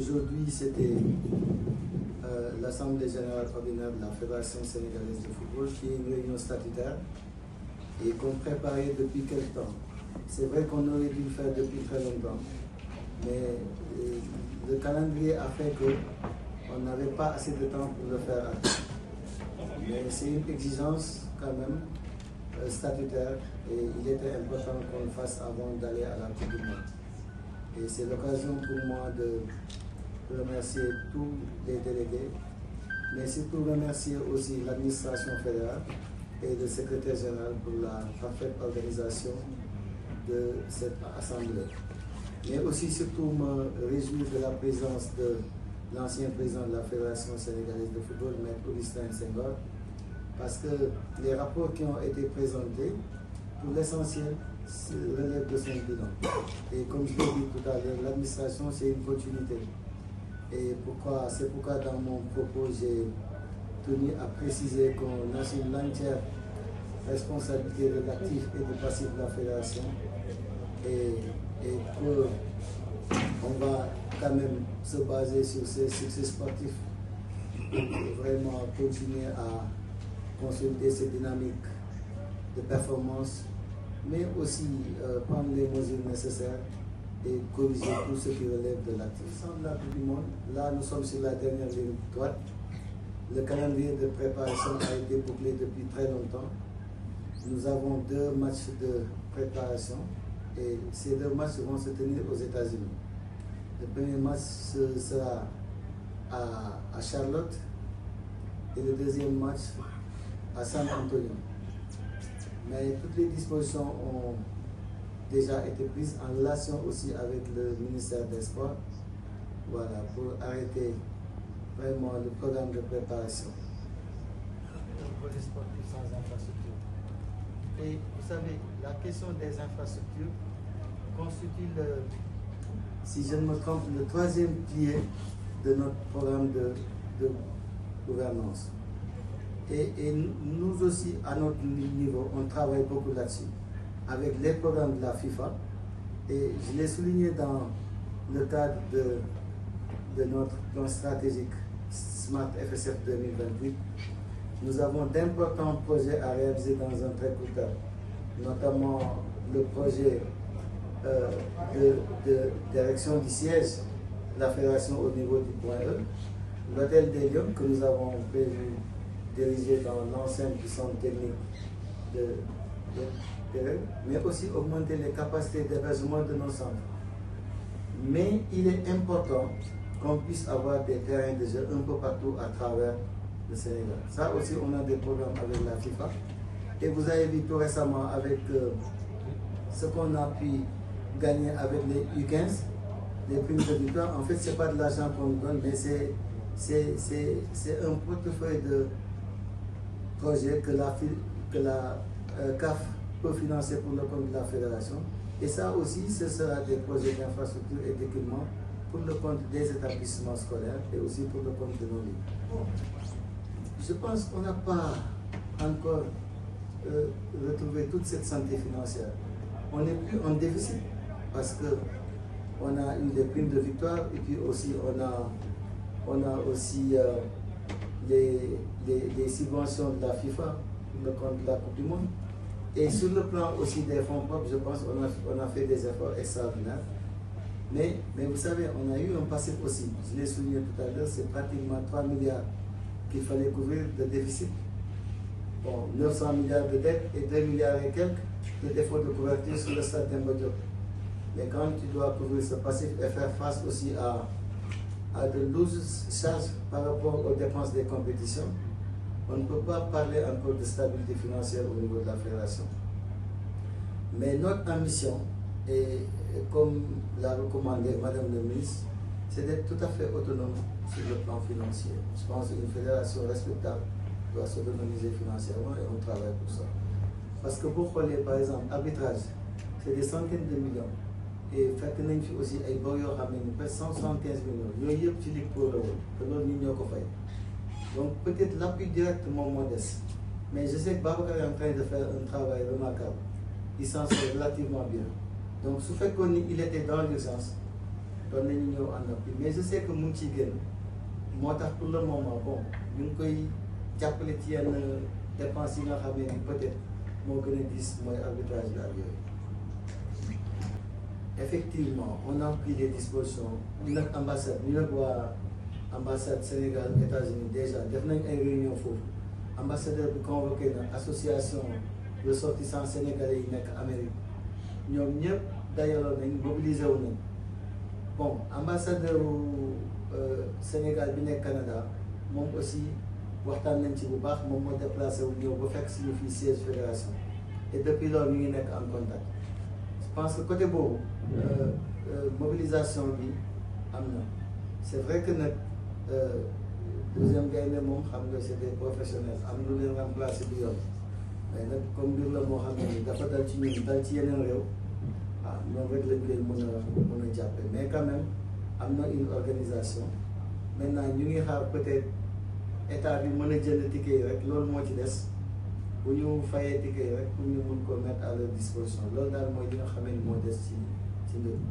Aujourd'hui, c'était l'Assemblée générale ordinaire de la Fédération sénégalaise de football, qui est une réunion statutaire et qu'on préparait depuis quelque temps. C'est vrai qu'on aurait dû le faire depuis très longtemps, mais le calendrier a fait qu'on n'avait pas assez de temps pour le faire à temps. Mais c'est une exigence quand même statutaire et il était important qu'on le fasse avant d'aller à la Coupe du Monde. Et c'est l'occasion pour moi de remercier tous les délégués, mais surtout remercier aussi l'administration fédérale et le secrétaire général pour la parfaite organisation de cette assemblée. Mais aussi surtout me réjouir de la présence de l'ancien président de la Fédération sénégalaise de football, Maître Augustin Senghor, parce que les rapports qui ont été présentés, pour l'essentiel, relèvent de son bilan. Et comme je l'ai dit tout à l'heure, l'administration, c'est une continuité. Et c'est pourquoi dans mon propos, j'ai tenu à préciser qu'on assume l'entière responsabilité de l'actif et du passif de la fédération et qu'on va quand même se baser sur ces succès sportifs et vraiment continuer à consolider cette dynamique de performance, mais aussi prendre les mesures nécessaires et corriger tout ce qui relève de l'actif. Sans la Coupe du Monde, là nous sommes sur la dernière ligne droite. Le calendrier de préparation a été bouclé depuis très longtemps. Nous avons 2 matchs de préparation et ces 2 matchs vont se tenir aux États-Unis. Le premier match sera à Charlotte et le deuxième match à San Antonio. Mais toutes les dispositions ont déjà été prises en relation aussi avec le ministère des Sports, voilà, pour arrêter vraiment le programme de préparation. Un volet sportif sans infrastructure. Et vous savez, la question des infrastructures constitue si je ne me trompe, le 3e pilier de notre programme de gouvernance. Et nous aussi, à notre niveau, on travaille beaucoup là-dessus, avec les programmes de la FIFA. Et je l'ai souligné dans le cadre de notre plan stratégique Smart FSF 2028. Nous avons d'importants projets à réaliser dans un très court terme, notamment le projet de direction du siège de la fédération au niveau du point E, l'hôtel des Lions que nous avons prévu diriger dans l'enceinte du centre technique mais aussi augmenter les capacités d'hébergement de nos centres. Mais il est important qu'on puisse avoir des terrains de jeu un peu partout à travers le Sénégal. Ça aussi, on a des programmes avec la FIFA. Et vous avez vu tout récemment avec ce qu'on a pu gagner avec les U15, les primes de victoire. En fait, ce n'est pas de l'argent qu'on nous donne, mais c'est un portefeuille de projets que la CAF peut financer pour le compte de la fédération. Et ça aussi, ce sera des projets d'infrastructure et d'équipement pour le compte des établissements scolaires et aussi pour le compte de nos ligues. Je pense qu'on n'a pas encore retrouvé toute cette santé financière. On n'est plus en déficit parce qu'on a eu des primes de victoire et puis aussi on a aussi les subventions de la FIFA pour le compte de la Coupe du Monde. Et sur le plan aussi des fonds propres, je pense qu'on a fait des efforts extraordinaires. Mais vous savez, on a eu un passif aussi. Je l'ai souligné tout à l'heure, c'est pratiquement 3 milliards qu'il fallait couvrir de déficit. Bon, 900 milliards de dettes et 2 milliards et quelques de défauts de couverture sur le stade Demba Diop. Mais quand tu dois couvrir ce passif et faire face aussi à de lourdes charges par rapport aux dépenses des compétitions, on ne peut pas parler encore de stabilité financière au niveau de la fédération. Mais notre ambition, et comme l'a recommandé Madame le ministre, c'est d'être tout à fait autonome sur le plan financier. Je pense qu'une fédération respectable doit s'autonomiser financièrement et on travaille pour ça. Parce que pour parler, par exemple, arbitrage, c'est des centaines de millions. Et fait que nous avons aussi des bons qui 175 millions. Nous avons petit ligue pour le que nous avons fait. Donc peut-être l'appui directement modeste. Mais je sais que Babacar est en train de faire un travail remarquable. Il s'en sort relativement bien. Donc, ce fait qu'il était dans l'urgence, doon nañu ñëw en appui mais je sais que mu ngi ciy génn moo tax pour le moment bon ñu ngi koy jàppale ci yenn dépenses yi nga xam ne peut-être moo gën a diis mooy arbitrage bi ak yooyu. Effectivement on a pris des dispositions ñu nag ambassade ñu nag waa ambassade Sénégal États-Unis déjà def nañ ay réunion foofu ambassadeur bi convoqué na association ressortissants sénégalais yi nekk Amérique ñoom ñëpp dajaloo nañ mobilisé wu nañ bon ambassadeur Sénégal bi nekk Canada moom aussi waxtaan nañ ci bu baax moom moo déplacé wu ñëw ba fekk suñu fii siège fédération et depuis loolu ñu ngi nekk en contact. Je pense que côté boobu mobilisation bi am na c'est vrai que nag deuxième gaynde moom xam nga c'est des professionnels am lu leen remplacer du yoon mais nag comme mbir la moo xam ne dafa dal ci ñun dal ci yeneen réew ah noonu rek lañ koy mën a jàppe mais quand même am na une organisation maintenant ñu ngi xaar peut-être état bi mën a jënd ticket yi rek loolu moo ci des bu ñu fayee ticket yi rek pour ñu mun ko mettre à leur disposition loolu daal mooy li nga xamee ni moo des ci mbir mi.